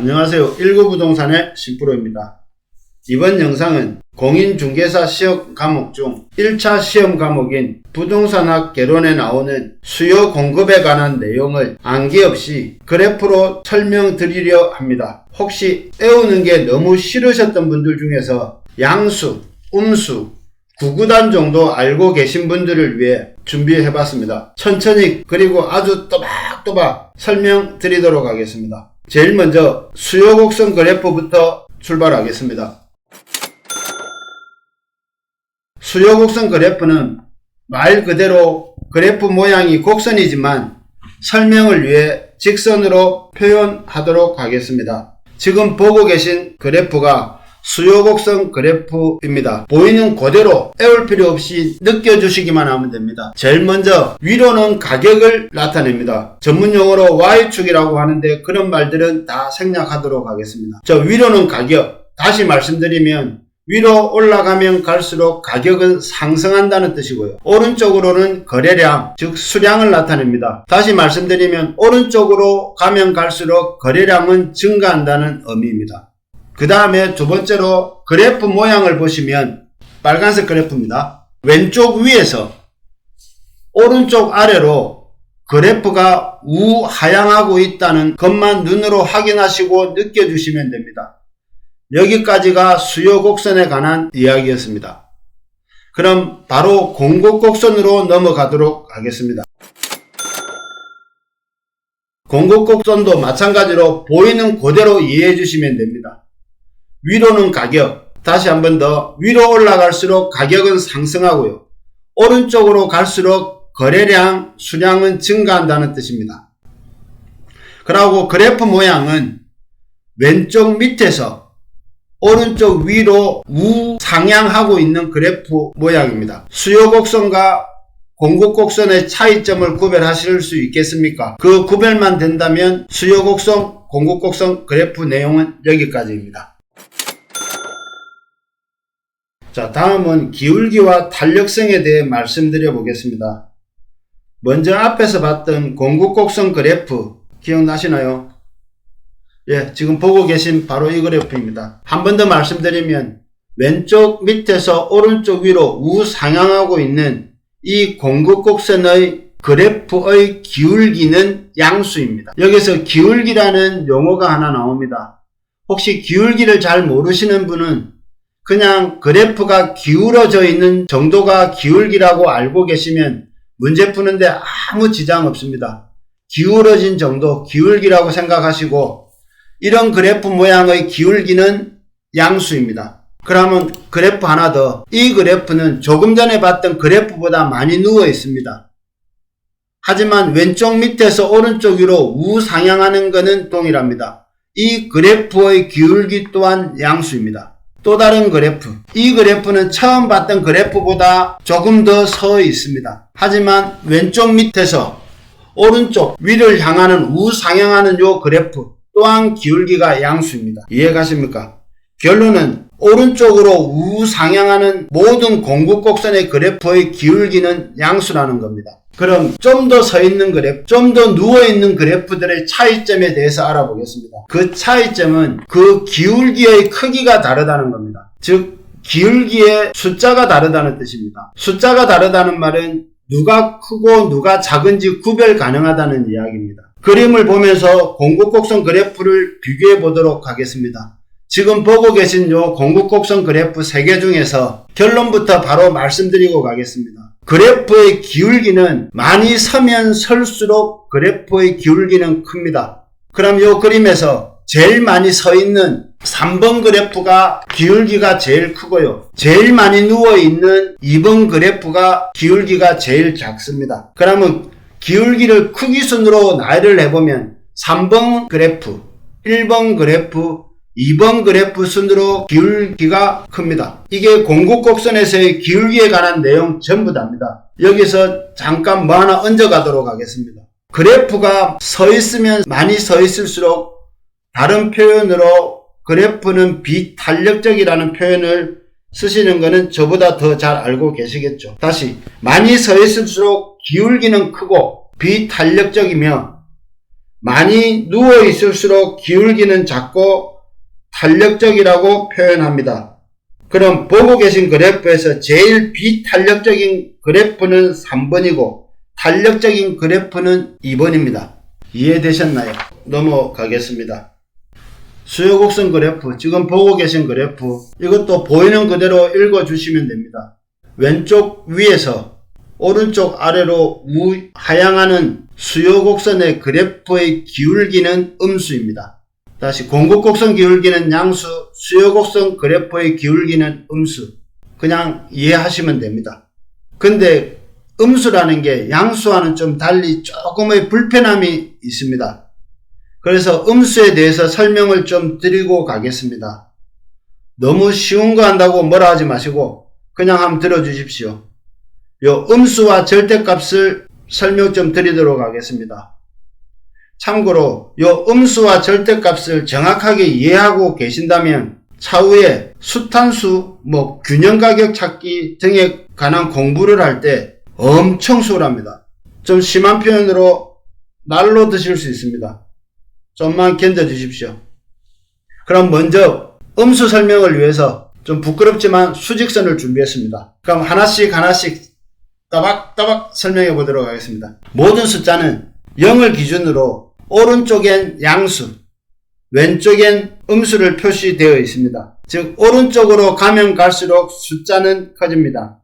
안녕하세요. 19부동산의 신프로입니다. 이번 영상은 공인중개사 시험 과목 중 1차 시험 과목인 부동산학 개론에 나오는 수요 공급에 관한 내용을 암기 없이 그래프로 설명드리려 합니다. 혹시 외우는 게 너무 싫으셨던 분들 중에서 양수, 음수, 구구단 정도 알고 계신 분들을 위해 준비해봤습니다. 천천히 그리고 아주 또박또박 설명드리도록 하겠습니다. 제일 먼저 수요 곡선 그래프부터 출발하겠습니다. 수요 곡선 그래프는 말 그대로 그래프 모양이 곡선이지만 설명을 위해 직선으로 표현하도록 하겠습니다. 지금 보고 계신 그래프가 수요 곡선 그래프입니다. 보이는 그대로 외울 필요 없이 느껴주시기만 하면 됩니다. 제일 먼저 위로는 가격을 나타냅니다. 전문용어로 Y축이라고 하는데 그런 말들은 다 생략하도록 하겠습니다. 위로는 가격, 다시 말씀드리면 위로 올라가면 갈수록 가격은 상승한다는 뜻이고요. 오른쪽으로는 거래량, 즉 수량을 나타냅니다. 다시 말씀드리면 오른쪽으로 가면 갈수록 거래량은 증가한다는 의미입니다. 그 다음에 두 번째로 그래프 모양을 보시면 빨간색 그래프입니다. 왼쪽 위에서 오른쪽 아래로 그래프가 우하향하고 있다는 것만 눈으로 확인하시고 느껴주시면 됩니다. 여기까지가 수요 곡선에 관한 이야기였습니다. 그럼 바로 공급 곡선으로 넘어가도록 하겠습니다. 공급 곡선도 마찬가지로 보이는 그대로 이해해 주시면 됩니다. 위로는 가격, 다시 한 번 더 위로 올라갈수록 가격은 상승하고요. 오른쪽으로 갈수록 거래량, 수량은 증가한다는 뜻입니다. 그리고 그래프 모양은 왼쪽 밑에서 오른쪽 위로 우상향하고 있는 그래프 모양입니다. 수요 곡선과 공급 곡선의 차이점을 구별하실 수 있겠습니까? 그 구별만 된다면 수요 곡선, 공급 곡선 그래프 내용은 여기까지입니다. 자, 다음은 기울기와 탄력성에 대해 말씀드려 보겠습니다. 먼저 앞에서 봤던 공급곡선 그래프 기억나시나요? 예, 지금 보고 계신 바로 이 그래프입니다. 한 번 더 말씀드리면 왼쪽 밑에서 오른쪽 위로 우상향하고 있는 이 공급곡선의 그래프의 기울기는 양수입니다. 여기서 기울기라는 용어가 하나 나옵니다. 혹시 기울기를 잘 모르시는 분은 그냥 그래프가 기울어져 있는 정도가 기울기라고 알고 계시면 문제 푸는데 아무 지장 없습니다. 기울어진 정도, 기울기라고 생각하시고 이런 그래프 모양의 기울기는 양수입니다. 그러면 그래프 하나 더. 이 그래프는 조금 전에 봤던 그래프보다 많이 누워 있습니다. 하지만 왼쪽 밑에서 오른쪽 위로 우상향하는 것은 동일합니다. 이 그래프의 기울기 또한 양수입니다. 또 다른 그래프. 이 그래프는 처음 봤던 그래프보다 조금 더 서 있습니다. 하지만 왼쪽 밑에서 오른쪽 위를 향하는 우상향하는 요 그래프 또한 기울기가 양수입니다. 이해가십니까? 결론은 오른쪽으로 우상향하는 모든 공급곡선의 그래프의 기울기는 양수라는 겁니다. 그럼 좀 더 서 있는 그래프, 좀 더 누워 있는 그래프들의 차이점에 대해서 알아보겠습니다. 그 차이점은 그 기울기의 크기가 다르다는 겁니다. 즉 기울기의 숫자가 다르다는 뜻입니다. 숫자가 다르다는 말은 누가 크고 누가 작은지 구별 가능하다는 이야기입니다. 그림을 보면서 공급곡선 그래프를 비교해 보도록 하겠습니다. 지금 보고 계신 요 공급곡선 그래프 3개 중에서 결론부터 바로 말씀드리고 가겠습니다. 그래프의 기울기는 많이 서면 설수록 그래프의 기울기는 큽니다. 그럼 요 그림에서 제일 많이 서 있는 3번 그래프가 기울기가 제일 크고요. 제일 많이 누워있는 2번 그래프가 기울기가 제일 작습니다. 그러면 기울기를 크기 순으로 나열을 해보면 3번 그래프, 1번 그래프, 2번 그래프 순으로 기울기가 큽니다. 이게 공급곡선에서의 기울기에 관한 내용 전부 다입니다. 여기서 잠깐 뭐 하나 얹어가도록 하겠습니다. 그래프가 서 있으면 많이 서 있을수록 다른 표현으로 그래프는 비탄력적이라는 표현을 쓰시는 것은 저보다 더 잘 알고 계시겠죠. 다시 많이 서 있을수록 기울기는 크고 비탄력적이며 많이 누워 있을수록 기울기는 작고 탄력적이라고 표현합니다. 그럼 보고 계신 그래프에서 제일 비탄력적인 그래프는 3번이고 탄력적인 그래프는 2번입니다. 이해되셨나요? 넘어가겠습니다. 수요곡선 그래프, 지금 보고 계신 그래프, 이것도 보이는 그대로 읽어주시면 됩니다. 왼쪽 위에서 오른쪽 아래로 하향하는 수요곡선의 그래프의 기울기는 음수입니다. 다시 공급곡선 기울기는 양수, 수요곡선 그래프의 기울기는 음수. 그냥 이해하시면 됩니다. 근데 음수라는 게 양수와는 좀 달리 조금의 불편함이 있습니다. 그래서 음수에 대해서 설명을 좀 드리고 가겠습니다. 너무 쉬운 거 한다고 뭐라 하지 마시고 그냥 한번 들어주십시오. 요 음수와 절대값을 설명 좀 드리도록 하겠습니다. 참고로 요 음수와 절대값을 정확하게 이해하고 계신다면 차후에 수탄수, 균형가격 찾기 등에 관한 공부를 할 때 엄청 수월합니다. 좀 심한 표현으로 날로 드실 수 있습니다. 좀만 견뎌주십시오. 그럼 먼저 음수 설명을 위해서 좀 부끄럽지만 수직선을 준비했습니다. 그럼 하나씩 따박따박 설명해 보도록 하겠습니다. 모든 숫자는 0을 기준으로 오른쪽엔 양수, 왼쪽엔 음수를 표시되어 있습니다. 즉 오른쪽으로 가면 갈수록 숫자는 커집니다.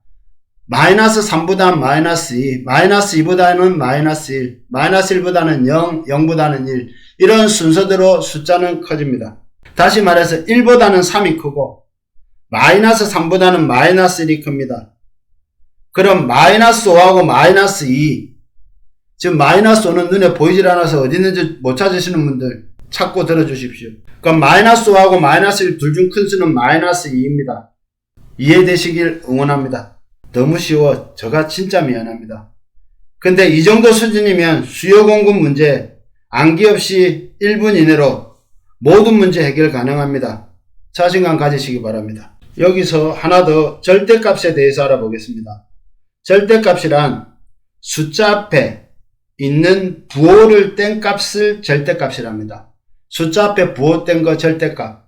마이너스 3보다는 마이너스 2, 마이너스 2보다는 마이너스 1, 마이너스 1보다는 0, 0보다는 1 이런 순서대로 숫자는 커집니다. 다시 말해서 1보다는 3이 크고 마이너스 3보다는 마이너스 1이 큽니다. 그럼 마이너스 5하고 마이너스 2, 지금 마이너스 5는 눈에 보이질 않아서 어디 있는지 못 찾으시는 분들 찾고 들어주십시오. 그럼 마이너스 5하고 마이너스 1 둘 중 큰 수는 마이너스 2입니다. 이해되시길 응원합니다. 너무 쉬워. 제가 진짜 미안합니다. 근데 이 정도 수준이면 수요 공급 문제 암기 없이 1분 이내로 모든 문제 해결 가능합니다. 자신감 가지시기 바랍니다. 여기서 하나 더 절대값에 대해서 알아보겠습니다. 절대값이란 숫자 앞에 있는 부호를 뗀 값을 절대값이랍니다. 숫자 앞에 부호 뗀 거 절대값.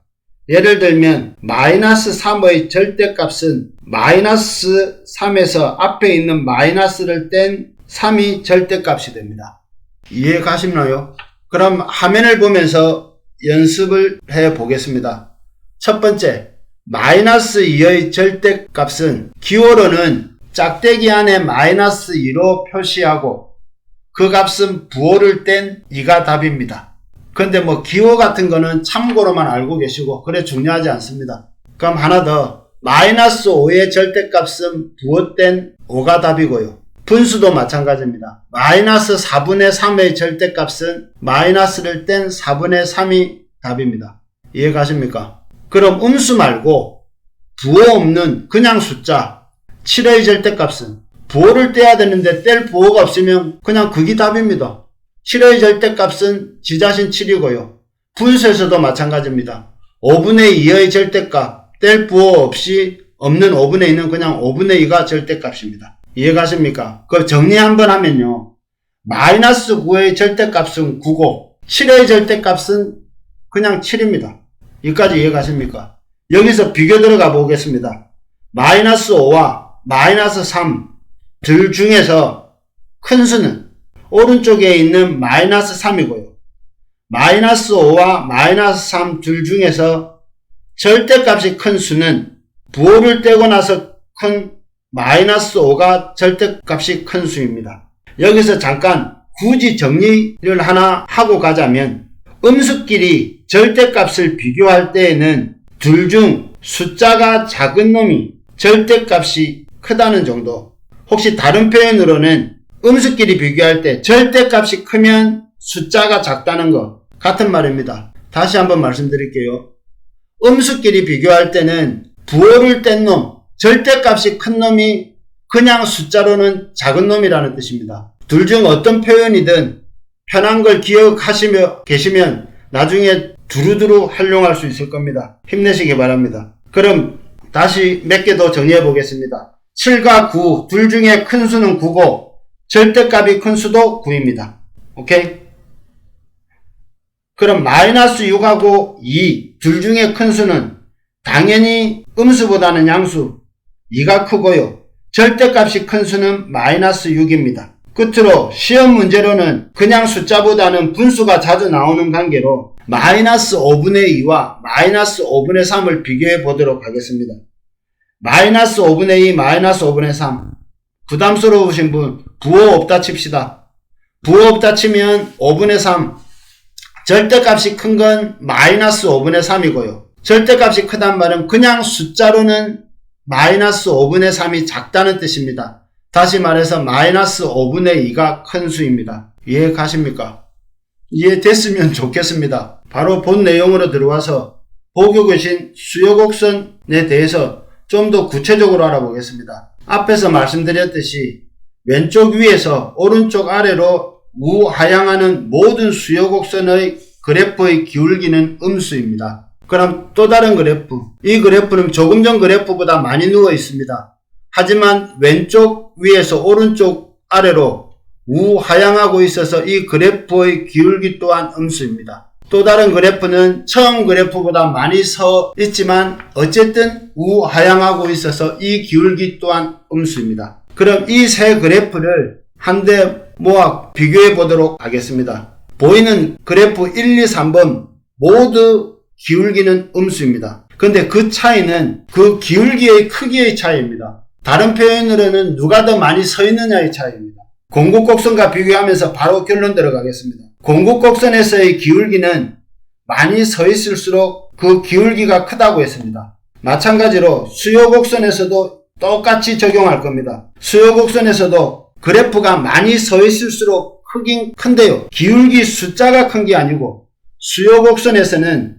예를 들면 마이너스 3의 절대값은 마이너스 3에서 앞에 있는 마이너스를 뗀 3이 절대값이 됩니다. 이해 가시나요? 그럼 화면을 보면서 연습을 해 보겠습니다. 첫 번째, 마이너스 2의 절대값은 기호로는 짝대기 안에 마이너스 2로 표시하고 그 값은 부호를 뗀 2가 답입니다. 근데 기호 같은 거는 참고로만 알고 계시고 그래 중요하지 않습니다. 그럼 하나 더, 마이너스 5의 절대값은 부호 뗀 5가 답이고요. 분수도 마찬가지입니다. 마이너스 4분의 3의 절대값은 마이너스를 뗀 4분의 3이 답입니다. 이해 가십니까? 그럼 음수 말고 부호 없는 그냥 숫자 7의 절대값은 부호를 떼야 되는데 뗄 부호가 없으면 그냥 그게 답입니다. 7의 절대값은 지 자신 7이고요. 분수에서도 마찬가지입니다. 5분의 2의 절대값 뗄 부호 없이 없는 5분의 2는 그냥 5분의 2가 절대값입니다. 이해 가십니까? 그럼 정리 한번 하면요. 마이너스 9의 절대값은 9고 7의 절대값은 그냥 7입니다. 여기까지 이해 가십니까? 여기서 비교 들어가 보겠습니다. 마이너스 5와 마이너스 3 둘 중에서 큰 수는 오른쪽에 있는 마이너스 3이고요. 마이너스 5와 마이너스 3 둘 중에서 절대값이 큰 수는 부호를 떼고 나서 큰 마이너스 5가 절대값이 큰 수입니다. 여기서 잠깐 굳이 정리를 하나 하고 가자면 음수끼리 절대값을 비교할 때에는 둘 중 숫자가 작은 놈이 절대값이 크다는 정도. 혹시 다른 표현으로는 음수끼리 비교할 때 절대값이 크면 숫자가 작다는 거 같은 말입니다. 다시 한번 말씀드릴게요. 음수끼리 비교할 때는 부호를 뗀 놈, 절대값이 큰 놈이 그냥 숫자로는 작은 놈이라는 뜻입니다. 둘 중 어떤 표현이든 편한 걸 기억하시며 계시면 나중에 두루두루 활용할 수 있을 겁니다. 힘내시기 바랍니다. 그럼 다시 몇 개 더 정리해 보겠습니다. 7과 9 둘 중에 큰 수는 9고 절대값이 큰 수도 9입니다. 오케이? 그럼 마이너스 6하고 2 둘 중에 큰 수는 당연히 음수보다는 양수 2가 크고요. 절대값이 큰 수는 마이너스 6입니다. 끝으로 시험 문제로는 그냥 숫자보다는 분수가 자주 나오는 관계로 마이너스 5분의 2와 마이너스 5분의 3을 비교해 보도록 하겠습니다. 마이너스 5분의 2, 마이너스 5분의 3. 부담스러우신 분 부호 없다 칩시다. 부호 없다 치면 5분의 3. 절대값이 큰 건 마이너스 5분의 3이고요. 절대값이 크단 말은 그냥 숫자로는 마이너스 5분의 3이 작다는 뜻입니다. 다시 말해서 마이너스 5분의 2가 큰 수입니다. 이해 가십니까? 이해됐으면 좋겠습니다. 바로 본 내용으로 들어와서 보고 계신 수요곡선에 대해서 좀 더 구체적으로 알아보겠습니다. 앞에서 말씀드렸듯이 왼쪽 위에서 오른쪽 아래로 우하향하는 모든 수요곡선의 그래프의 기울기는 음수입니다. 그럼 또 다른 그래프, 이 그래프는 조금 전 그래프보다 많이 누워 있습니다. 하지만 왼쪽 위에서 오른쪽 아래로 우하향하고 있어서 이 그래프의 기울기 또한 음수입니다. 또 다른 그래프는 처음 그래프보다 많이 서 있지만 어쨌든 우하향하고 있어서 이 기울기 또한 음수입니다. 그럼 이 세 그래프를 한데 모아 비교해 보도록 하겠습니다. 보이는 그래프 1, 2, 3번 모두 기울기는 음수입니다. 근데 그 차이는 그 기울기의 크기의 차이입니다. 다른 표현으로는 누가 더 많이 서 있느냐의 차이입니다. 공구곡선과 비교하면서 바로 결론 들어가겠습니다. 공구곡선에서의 기울기는 많이 서 있을수록 그 기울기가 크다고 했습니다. 마찬가지로 수요곡선에서도 똑같이 적용할 겁니다. 수요곡선에서도 그래프가 많이 서 있을수록 크긴 큰데요. 기울기 숫자가 큰 게 아니고 수요곡선에서는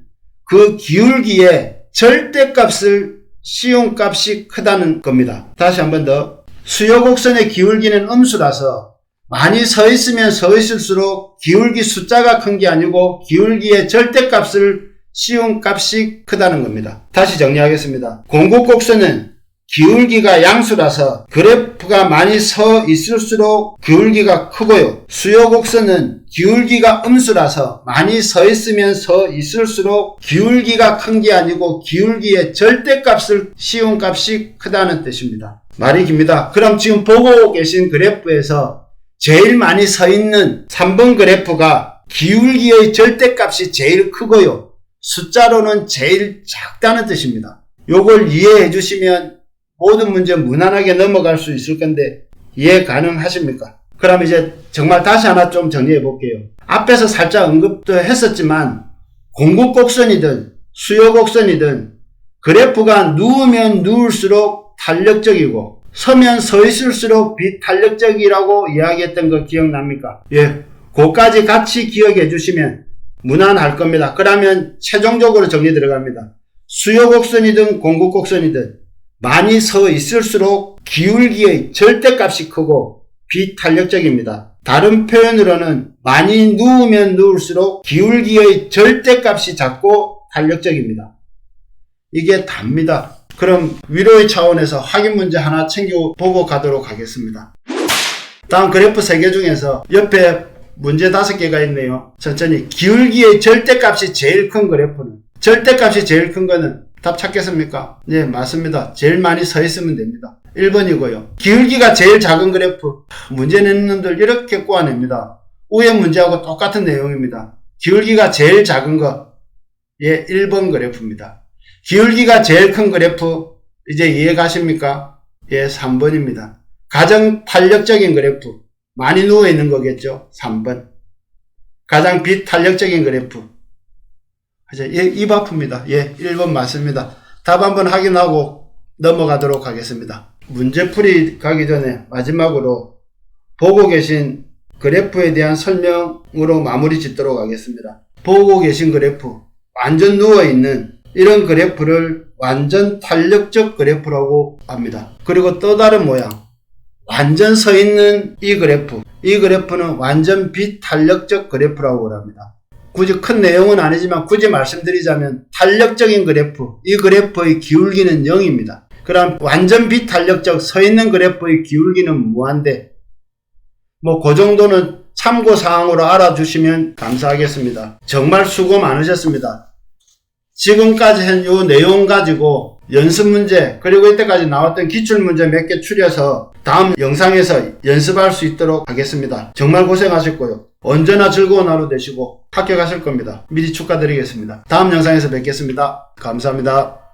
그 기울기의 절대값을 씌운 값이 크다는 겁니다. 다시 한 번 더. 수요곡선의 기울기는 음수라서 많이 서 있으면 서 있을수록 기울기 숫자가 큰 게 아니고 기울기의 절대값을 씌운 값이 크다는 겁니다. 다시 정리하겠습니다. 공구곡선은 기울기가 양수라서 그래프가 많이 서 있을수록 기울기가 크고요. 수요곡선은 기울기가 음수라서 많이 서 있으면 서 있을수록 기울기가 큰 게 아니고 기울기의 절대값을 씌운 값이 크다는 뜻입니다. 말이 깁니다. 그럼 지금 보고 계신 그래프에서 제일 많이 서 있는 3번 그래프가 기울기의 절대값이 제일 크고요. 숫자로는 제일 작다는 뜻입니다. 요걸 이해해 주시면 모든 문제 무난하게 넘어갈 수 있을 건데 이해 가능하십니까? 그럼 이제 정말 다시 하나 좀 정리해 볼게요. 앞에서 살짝 언급도 했었지만 공구곡선이든 수요곡선이든 그래프가 누우면 누울수록 탄력적이고 서면 서 있을수록 비탄력적이라고 이야기했던 거 기억납니까? 예, 그거까지 같이 기억해 주시면 무난할 겁니다. 그러면 최종적으로 정리 들어갑니다. 수요곡선이든 공구곡선이든 많이 서 있을수록 기울기의 절대값이 크고 비탄력적입니다. 다른 표현으로는 많이 누우면 누울수록 기울기의 절대값이 작고 탄력적입니다. 이게 답니다. 그럼 위로의 차원에서 확인 문제 하나 챙겨보고 가도록 하겠습니다. 다음 그래프 3개 중에서 옆에 문제 5개가 있네요. 천천히. 기울기의 절대값이 제일 큰 그래프는, 절대값이 제일 큰 거는 답 찾겠습니까? 네, 맞습니다. 제일 많이 서 있으면 됩니다. 1번이고요. 기울기가 제일 작은 그래프. 문제 내는 놈들 이렇게 꼬아냅니다. 위에 문제하고 똑같은 내용입니다. 기울기가 제일 작은 거. 예, 1번 그래프입니다. 기울기가 제일 큰 그래프. 이제 이해 가십니까? 예, 3번입니다. 가장 탄력적인 그래프. 많이 누워있는 거겠죠? 3번. 가장 비탄력적인 그래프. 예, 입 아픕니다. 예, 1번 맞습니다. 답 한번 확인하고 넘어가도록 하겠습니다. 문제풀이 가기 전에 마지막으로 보고 계신 그래프에 대한 설명으로 마무리 짓도록 하겠습니다. 보고 계신 그래프, 완전 누워있는 이런 그래프를 완전 탄력적 그래프라고 합니다. 그리고 또 다른 모양, 완전 서 있는 이 그래프는 완전 비탄력적 그래프라고 합니다. 굳이 큰 내용은 아니지만 굳이 말씀드리자면 탄력적인 그래프, 이 그래프의 기울기는 0입니다. 그럼 완전 비탄력적 서 있는 그래프의 기울기는 무한대. 그 정도는 참고사항으로 알아주시면 감사하겠습니다. 정말 수고 많으셨습니다. 지금까지 한 요 내용 가지고 연습문제 그리고 이때까지 나왔던 기출문제 몇 개 추려서 다음 영상에서 연습할 수 있도록 하겠습니다. 정말 고생하셨고요. 언제나 즐거운 하루 되시고 합격하실 겁니다. 미리 축하드리겠습니다. 다음 영상에서 뵙겠습니다. 감사합니다.